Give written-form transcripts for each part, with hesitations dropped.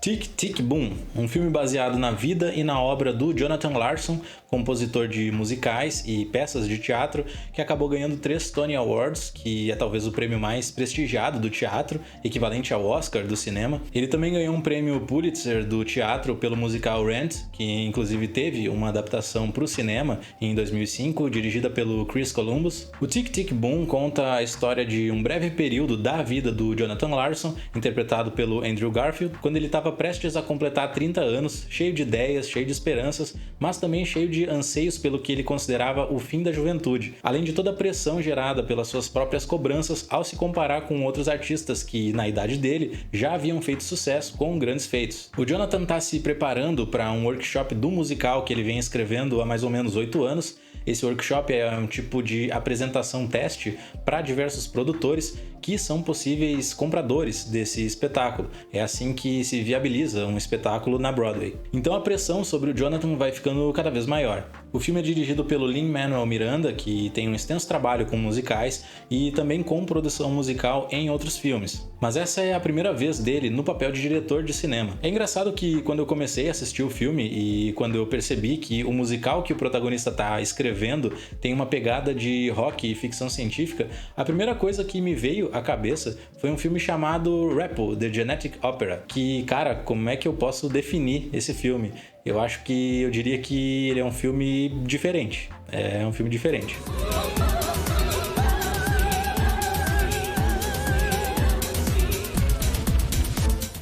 Tick, Tick, Boom, um filme baseado na vida e na obra do Jonathan Larson, compositor de musicais e peças de teatro, que acabou ganhando 3 Tony Awards, que é talvez o prêmio mais prestigiado do teatro, equivalente ao Oscar do cinema. Ele também ganhou um prêmio Pulitzer do teatro pelo musical Rent, que inclusive teve uma adaptação para o cinema em 2005, dirigida pelo Chris Columbus. O Tick, Tick, Boom conta a história de um breve período da vida do Jonathan Larson, interpretado pelo Andrew Garfield, quando ele estava prestes a completar 30 anos, cheio de ideias, cheio de esperanças, mas também cheio de anseios pelo que ele considerava o fim da juventude, além de toda a pressão gerada pelas suas próprias cobranças ao se comparar com outros artistas que, na idade dele, já haviam feito sucesso com grandes feitos. O Jonathan está se preparando para um workshop do musical que ele vem escrevendo há mais ou menos 8 anos. Esse workshop é um tipo de apresentação teste para diversos produtores que são possíveis compradores desse espetáculo. É assim que se viabiliza um espetáculo na Broadway. Então a pressão sobre o Jonathan vai ficando cada vez maior. O filme é dirigido pelo Lin-Manuel Miranda, que tem um extenso trabalho com musicais e também com produção musical em outros filmes. Mas essa é a primeira vez dele no papel de diretor de cinema. É engraçado que quando eu comecei a assistir o filme e quando eu percebi que o musical que o protagonista está escrevendo tem uma pegada de rock e ficção científica, a primeira coisa que me veio à cabeça foi um filme chamado Repo, The Genetic Opera, que, cara, como é que eu posso definir esse filme? Eu diria que ele é um filme diferente. É um filme diferente.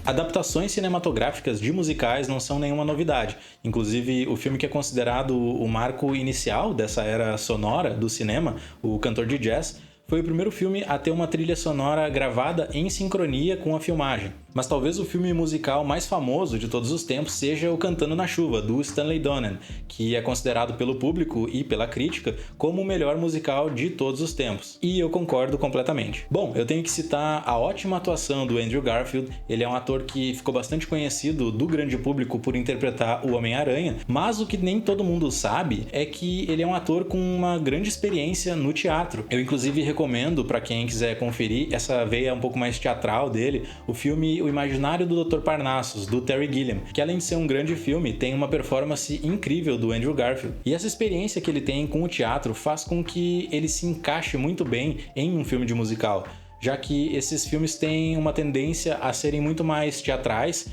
Adaptações cinematográficas de musicais não são nenhuma novidade. Inclusive, o filme que é considerado o marco inicial dessa era sonora do cinema, O Cantor de Jazz, foi o primeiro filme a ter uma trilha sonora gravada em sincronia com a filmagem. Mas talvez o filme musical mais famoso de todos os tempos seja o Cantando na Chuva, do Stanley Donen, que é considerado pelo público e pela crítica como o melhor musical de todos os tempos. E eu concordo completamente. Bom, eu tenho que citar a ótima atuação do Andrew Garfield. Ele é um ator que ficou bastante conhecido do grande público por interpretar o Homem-Aranha, mas o que nem todo mundo sabe é que ele é um ator com uma grande experiência no teatro. Eu inclusive recomendo para quem quiser conferir essa veia um pouco mais teatral dele, o filme O Imaginário do Dr. Parnassus, do Terry Gilliam, que além de ser um grande filme, tem uma performance incrível do Andrew Garfield. E essa experiência que ele tem com o teatro faz com que ele se encaixe muito bem em um filme de musical, já que esses filmes têm uma tendência a serem muito mais teatrais,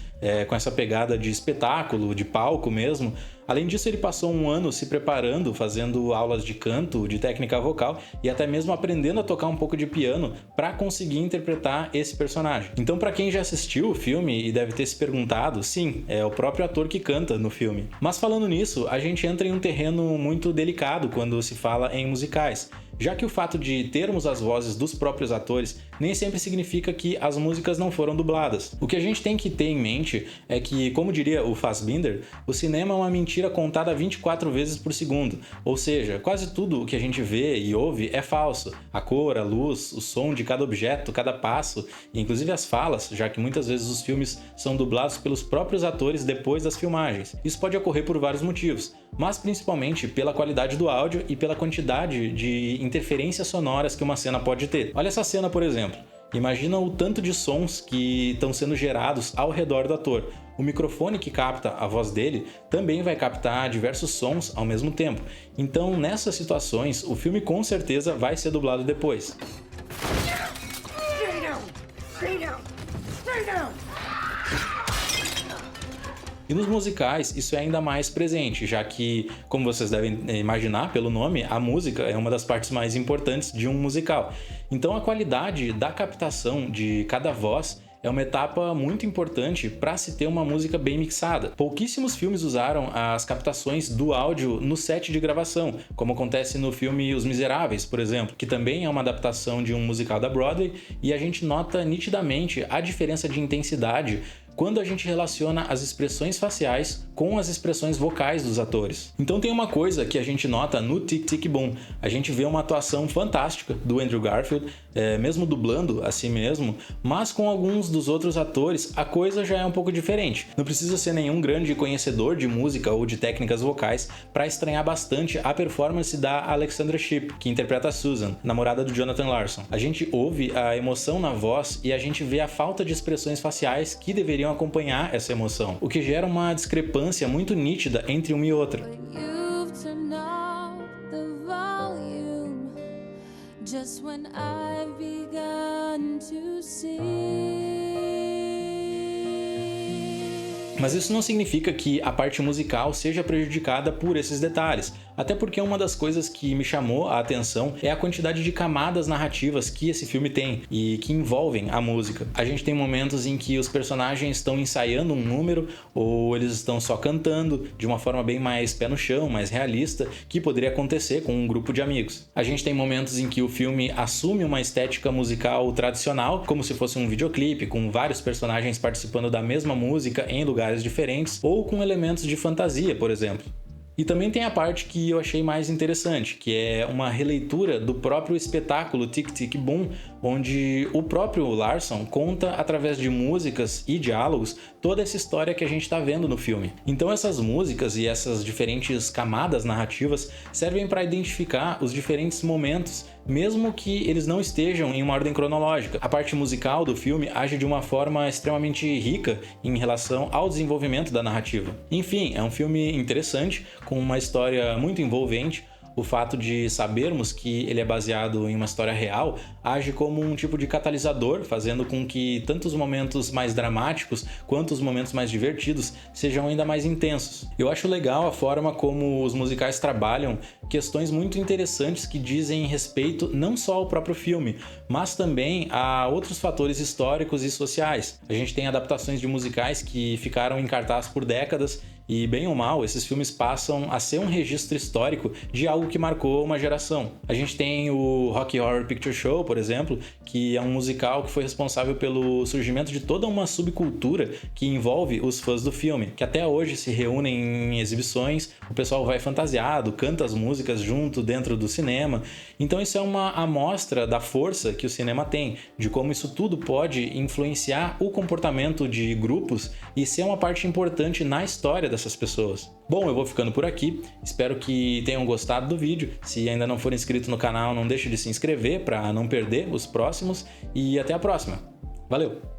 com essa pegada de espetáculo, de palco mesmo. Além disso, ele passou um ano se preparando, fazendo aulas de canto, de técnica vocal e até mesmo aprendendo a tocar um pouco de piano para conseguir interpretar esse personagem. Então, para quem já assistiu o filme e deve ter se perguntado, sim, é o próprio ator que canta no filme. Mas falando nisso, a gente entra em um terreno muito delicado quando se fala em musicais, já que o fato de termos as vozes dos próprios atores nem sempre significa que as músicas não foram dubladas. O que a gente tem que ter em mente é que, como diria o Fassbinder, o cinema é uma mentira contada 24 vezes por segundo, ou seja, quase tudo o que a gente vê e ouve é falso. A cor, a luz, o som de cada objeto, cada passo, e inclusive as falas, já que muitas vezes os filmes são dublados pelos próprios atores depois das filmagens. Isso pode ocorrer por vários motivos, mas principalmente pela qualidade do áudio e pela quantidade de interferências sonoras que uma cena pode ter. Olha essa cena, por exemplo. Imagina o tanto de sons que estão sendo gerados ao redor do ator. O microfone que capta a voz dele também vai captar diversos sons ao mesmo tempo. Então, nessas situações, o filme com certeza vai ser dublado depois. E nos musicais isso é ainda mais presente, já que, como vocês devem imaginar pelo nome, a música é uma das partes mais importantes de um musical. Então a qualidade da captação de cada voz é uma etapa muito importante para se ter uma música bem mixada. Pouquíssimos filmes usaram as captações do áudio no set de gravação, como acontece no filme Os Miseráveis, por exemplo, que também é uma adaptação de um musical da Broadway, e a gente nota nitidamente a diferença de intensidade quando a gente relaciona as expressões faciais com as expressões vocais dos atores. Então tem uma coisa que a gente nota no Tick, Tick, Boom. A gente vê uma atuação fantástica do Andrew Garfield, mesmo dublando a si mesmo, mas com alguns dos outros atores a coisa já é um pouco diferente. Não precisa ser nenhum grande conhecedor de música ou de técnicas vocais para estranhar bastante a performance da Alexandra Shipp, que interpreta a Susan, namorada do Jonathan Larson. A gente ouve a emoção na voz e a gente vê a falta de expressões faciais que deveriam poderiam acompanhar essa emoção, o que gera uma discrepância muito nítida entre uma e outra. Just when I've begun to see. Mas isso não significa que a parte musical seja prejudicada por esses detalhes, até porque uma das coisas que me chamou a atenção é a quantidade de camadas narrativas que esse filme tem e que envolvem a música. A gente tem momentos em que os personagens estão ensaiando um número ou eles estão só cantando de uma forma bem mais pé no chão, mais realista, que poderia acontecer com um grupo de amigos. A gente tem momentos em que o filme assume uma estética musical tradicional, como se fosse um videoclipe, com vários personagens participando da mesma música em lugares diferentes, ou com elementos de fantasia, por exemplo. E também tem a parte que eu achei mais interessante, que é uma releitura do próprio espetáculo Tic Tic Boom, onde o próprio Larson conta através de músicas e diálogos toda essa história que a gente está vendo no filme. Então essas músicas e essas diferentes camadas narrativas servem para identificar os diferentes momentos, mesmo que eles não estejam em uma ordem cronológica. A parte musical do filme age de uma forma extremamente rica em relação ao desenvolvimento da narrativa. Enfim, é um filme interessante, com uma história muito envolvente. O fato de sabermos que ele é baseado em uma história real age como um tipo de catalisador, fazendo com que tanto os momentos mais dramáticos quanto os momentos mais divertidos sejam ainda mais intensos. Eu acho legal a forma como os musicais trabalham questões muito interessantes que dizem respeito não só ao próprio filme, mas também a outros fatores históricos e sociais. A gente tem adaptações de musicais que ficaram em cartaz por décadas e, bem ou mal, esses filmes passam a ser um registro histórico de algo que marcou uma geração. A gente tem o Rocky Horror Picture Show, por exemplo, que é um musical que foi responsável pelo surgimento de toda uma subcultura que envolve os fãs do filme, que até hoje se reúnem em exibições, o pessoal vai fantasiado, canta as músicas junto dentro do cinema. Então isso é uma amostra da força que o cinema tem, de como isso tudo pode influenciar o comportamento de grupos e ser uma parte importante na história dessas pessoas. Bom, eu vou ficando por aqui, espero que tenham gostado do vídeo. Se ainda não for inscrito no canal, não deixe de se inscrever para não perder os próximos e até a próxima. Valeu!